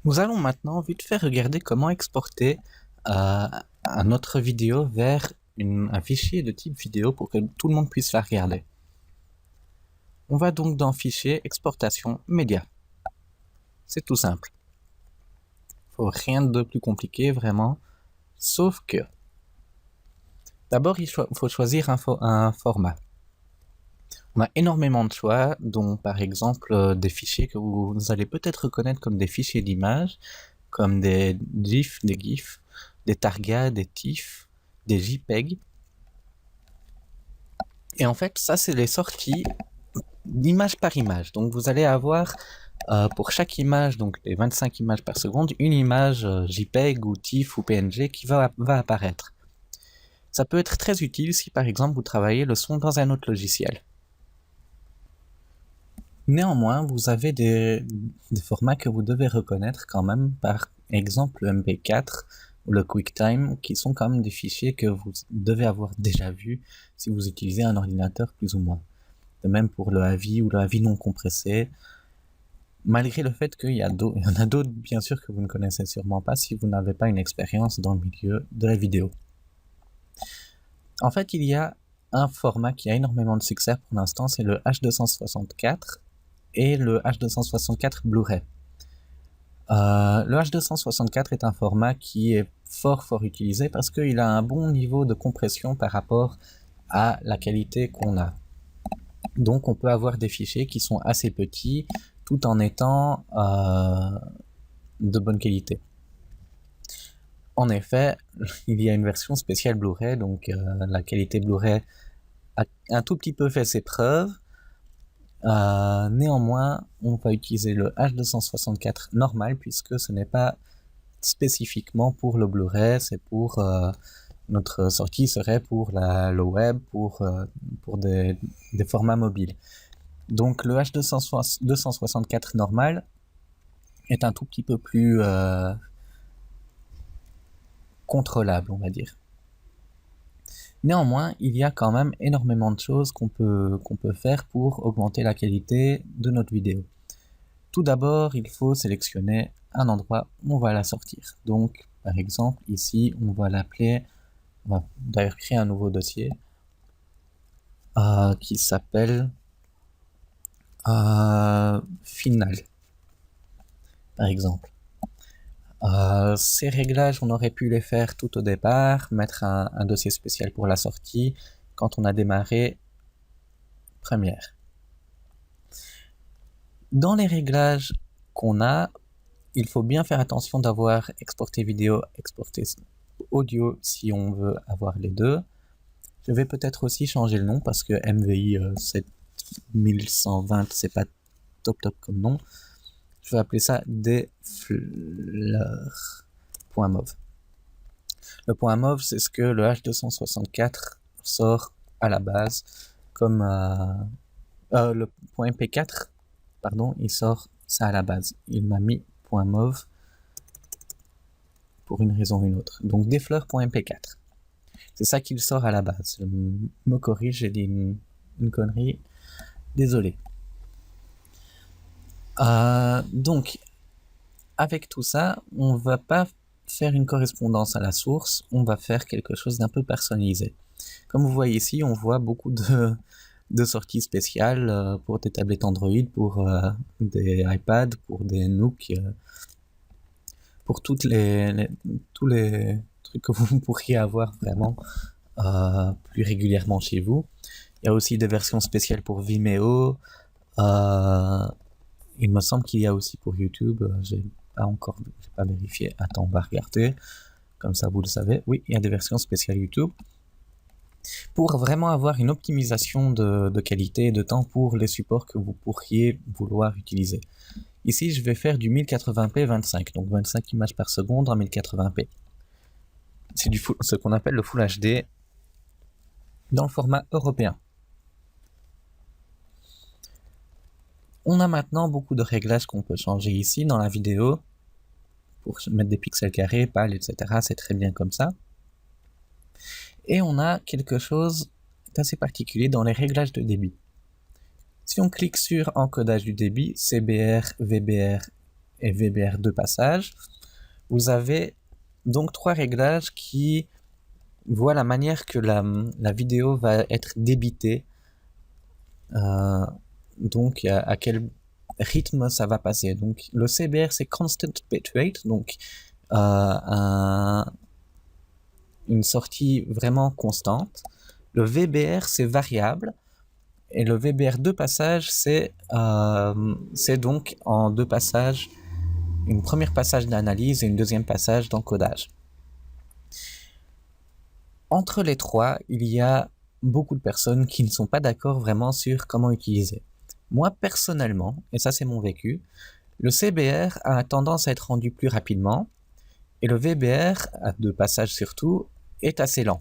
Nous allons maintenant vite fait regarder comment exporter notre vidéo vers un fichier de type vidéo pour que tout le monde puisse la regarder. On va donc dans Fichier, Exportation, Média. C'est tout simple. Faut rien de plus compliqué vraiment, sauf que d'abord il faut choisir un format. On a énormément de choix, dont par exemple des fichiers que vous allez peut-être reconnaître comme des fichiers d'image, comme des GIFs, des GIFs, des targas, des TIFF, des JPEG. Et en fait, ça c'est les sorties d'image par image. Donc vous allez avoir pour chaque image, donc les 25 images par seconde, une image JPEG ou TIFF ou PNG qui va apparaître. Ça peut être très utile si par exemple vous travaillez le son dans un autre logiciel. Néanmoins, vous avez des formats que vous devez reconnaître quand même, par exemple le MP4 ou le QuickTime, qui sont quand même des fichiers que vous devez avoir déjà vus si vous utilisez un ordinateur plus ou moins. De même pour le AVI ou le AVI non compressé, malgré le fait qu'il y en a d'autres bien sûr que vous ne connaissez sûrement pas si vous n'avez pas une expérience dans le milieu de la vidéo. En fait, il y a un format qui a énormément de succès pour l'instant, c'est le H264 et le H264 Blu-ray. Le H264 est un format qui est fort utilisé parce qu'il a un bon niveau de compression par rapport à la qualité qu'on a. Donc on peut avoir des fichiers qui sont assez petits tout en étant de bonne qualité. En effet, il y a une version spéciale Blu-ray, donc la qualité Blu-ray a un tout petit peu fait ses preuves. Néanmoins, on va utiliser le H264 normal puisque ce n'est pas spécifiquement pour le Blu-ray, c'est pour notre sortie serait pour le web, pour des formats mobiles. Donc le H264 normal est un tout petit peu plus contrôlable, on va dire. Néanmoins, il y a quand même énormément de choses qu'on peut faire pour augmenter la qualité de notre vidéo. Tout d'abord, il faut sélectionner un endroit où on va la sortir. Donc, par exemple, ici, on va l'appeler, on va d'ailleurs créer un nouveau dossier qui s'appelle Final, par exemple. Ces réglages, on aurait pu les faire tout au départ, mettre un dossier spécial pour la sortie quand on a démarré Premiere. Dans les réglages qu'on a, il faut bien faire attention d'avoir exporté vidéo, exporté audio si on veut avoir les deux. Je vais peut-être aussi changer le nom parce que MVI 7120 c'est pas top comme nom. Je vais appeler ça defleur.mov. Le point .mov, c'est ce que le H264 sort à la base, comme le point .mp4, pardon, il sort ça à la base. Il m'a mis point .mov pour une raison ou une autre. Donc defleur.mp4. C'est ça qu'il sort à la base. Je me corrige, j'ai dit une connerie. Désolé. Donc, avec tout ça, on va pas faire une correspondance à la source, on va faire quelque chose d'un peu personnalisé. Comme vous voyez ici, on voit beaucoup de sorties spéciales pour des tablettes Android, pour des iPads, pour des Nook, pour tous les trucs que vous pourriez avoir vraiment plus régulièrement chez vous. Il y a aussi des versions spéciales pour Vimeo. Il me semble qu'il y a aussi pour YouTube. J'ai pas vérifié. Attends, on va regarder. Comme ça, vous le savez. Oui, il y a des versions spéciales YouTube. Pour vraiment avoir une optimisation de qualité et de temps pour les supports que vous pourriez vouloir utiliser. Ici, je vais faire du 1080p 25, donc 25 images par seconde en 1080p. C'est ce qu'on appelle le Full HD dans le format européen. On a maintenant beaucoup de réglages qu'on peut changer ici dans la vidéo pour mettre des pixels carrés, pâles, etc. C'est très bien comme ça. Et on a quelque chose d'assez particulier dans les réglages de débit. Si on clique sur encodage du débit, CBR, VBR et VBR 2 passages, vous avez donc 3 réglages qui voient la manière que la vidéo va être débitée, donc à quel rythme ça va passer. Donc le CBR c'est Constant Bitrate, donc une sortie vraiment constante. Le VBR c'est variable, et le VBR 2 passages c'est donc en 2 passages, une première passage d'analyse et une deuxième passage d'encodage. Entre les trois, il y a beaucoup de personnes qui ne sont pas d'accord vraiment sur comment utiliser. Moi personnellement, et ça c'est mon vécu, le CBR a tendance à être rendu plus rapidement, et le VBR, à 2 passages surtout, est assez lent.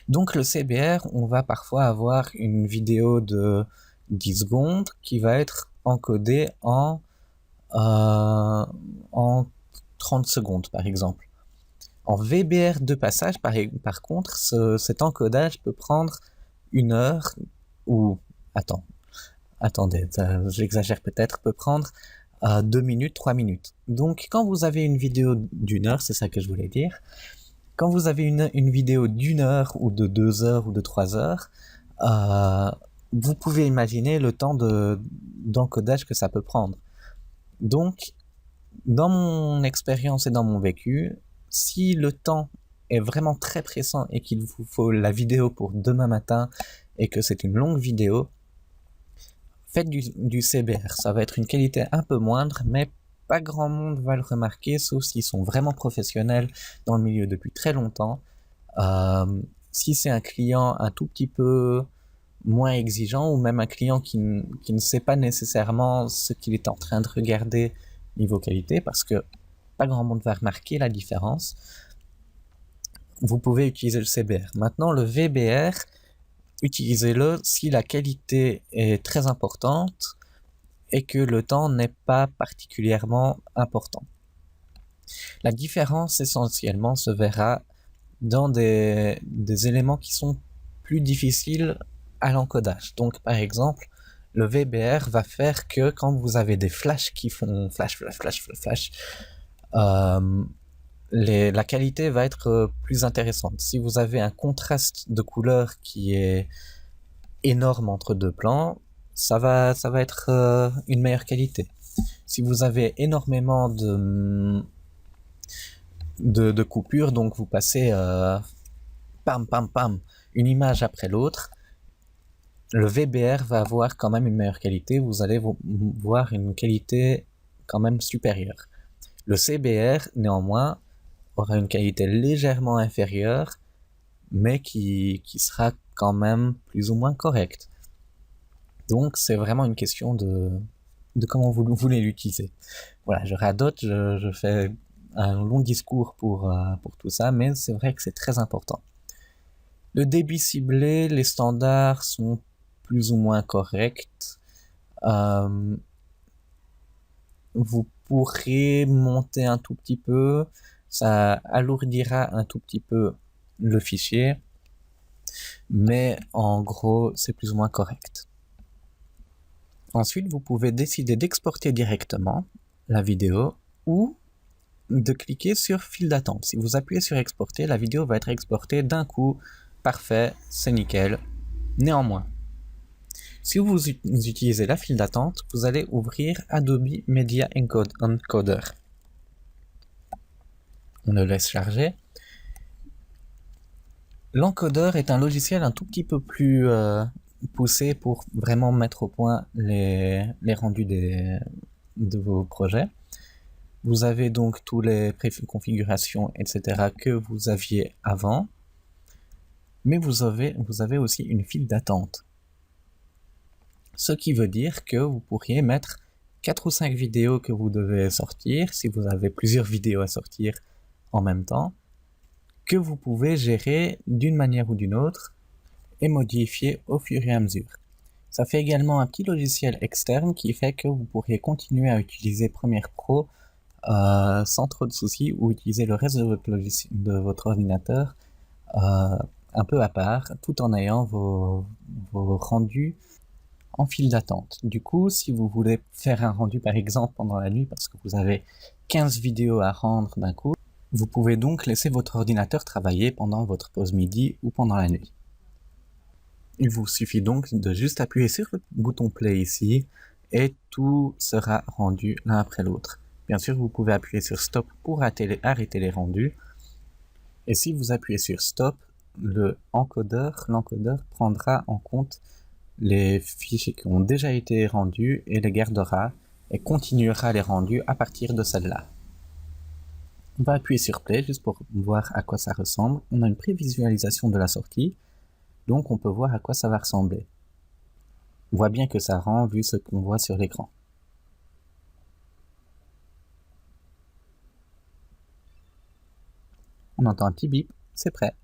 Donc le CBR, on va parfois avoir une vidéo de 10 secondes qui va être encodée en 30 secondes par exemple. En VBR de passage, par contre, cet encodage peut prendre 1 heure, ou attendez, j'exagère peut-être, peut prendre 2 minutes, 3 minutes. Donc quand vous avez une vidéo d'1 heure, c'est ça que je voulais dire, quand vous avez une vidéo d'1 heure ou de 2 heures ou de 3 heures, vous pouvez imaginer le temps d'encodage que ça peut prendre. Donc, dans mon expérience et dans mon vécu, si le temps est vraiment très pressant et qu'il vous faut la vidéo pour demain matin et que c'est une longue vidéo, faites du CBR. Ça va être une qualité un peu moindre, mais pas grand monde va le remarquer, sauf s'ils sont vraiment professionnels dans le milieu depuis très longtemps. Si c'est un client un tout petit peu moins exigeant, ou même un client qui ne sait pas nécessairement ce qu'il est en train de regarder niveau qualité, parce que pas grand monde va remarquer la différence, vous pouvez utiliser le CBR. Maintenant, le VBR, utilisez-le si la qualité est très importante et que le temps n'est pas particulièrement important. La différence essentiellement se verra dans des éléments qui sont plus difficiles à l'encodage. Donc par exemple, le VBR va faire que quand vous avez des flashs qui font flash, la qualité va être plus intéressante. Si vous avez un contraste de couleurs qui est énorme entre 2 plans, ça va être une meilleure qualité. Si vous avez énormément de coupures, donc vous passez pam pam pam une image après l'autre, le VBR va avoir quand même une meilleure qualité, vous allez voir une qualité quand même supérieure. Le CBR, néanmoins, aura une qualité légèrement inférieure, mais qui sera quand même plus ou moins correcte. Donc c'est vraiment une question de comment vous voulez l'utiliser. Voilà, je radote, je fais un long discours pour tout ça, mais c'est vrai que c'est très important. Le débit ciblé, les standards sont plus ou moins corrects. Vous pourrez monter un tout petit peu, ça alourdira un tout petit peu le fichier, mais en gros c'est plus ou moins correct. Ensuite, vous pouvez décider d'exporter directement la vidéo ou de cliquer sur file d'attente. Si vous appuyez sur exporter, la vidéo va être exportée d'un coup. Parfait, c'est nickel. Néanmoins, si vous utilisez la file d'attente, vous allez ouvrir Adobe Media Encoder. On le laisse charger. L'encodeur est un logiciel un tout petit peu plus poussé pour vraiment mettre au point les rendus de vos projets. Vous avez donc tous les préconfigurations, etc. que vous aviez avant, mais vous avez aussi une file d'attente. Ce qui veut dire que vous pourriez mettre 4 ou 5 vidéos que vous devez sortir, si vous avez plusieurs vidéos à sortir en même temps, que vous pouvez gérer d'une manière ou d'une autre et modifier au fur et à mesure. Ça fait également un petit logiciel externe qui fait que vous pourriez continuer à utiliser Premiere Pro sans trop de soucis, ou utiliser le reste de votre ordinateur un peu à part, tout en ayant vos rendus en file d'attente. Du coup, si vous voulez faire un rendu par exemple pendant la nuit parce que vous avez 15 vidéos à rendre d'un coup, vous pouvez donc laisser votre ordinateur travailler pendant votre pause midi ou pendant la nuit. Il vous suffit donc de juste appuyer sur le bouton play ici et tout sera rendu l'un après l'autre. Bien sûr, vous pouvez appuyer sur stop pour arrêter les rendus. Et si vous appuyez sur stop, l'encodeur prendra en compte les fichiers qui ont déjà été rendus et les gardera et continuera les rendus à partir de celle-là. On va appuyer sur play juste pour voir à quoi ça ressemble. On a une prévisualisation de la sortie, donc on peut voir à quoi ça va ressembler. On voit bien que ça rend vu ce qu'on voit sur l'écran. On entend un petit bip, c'est prêt.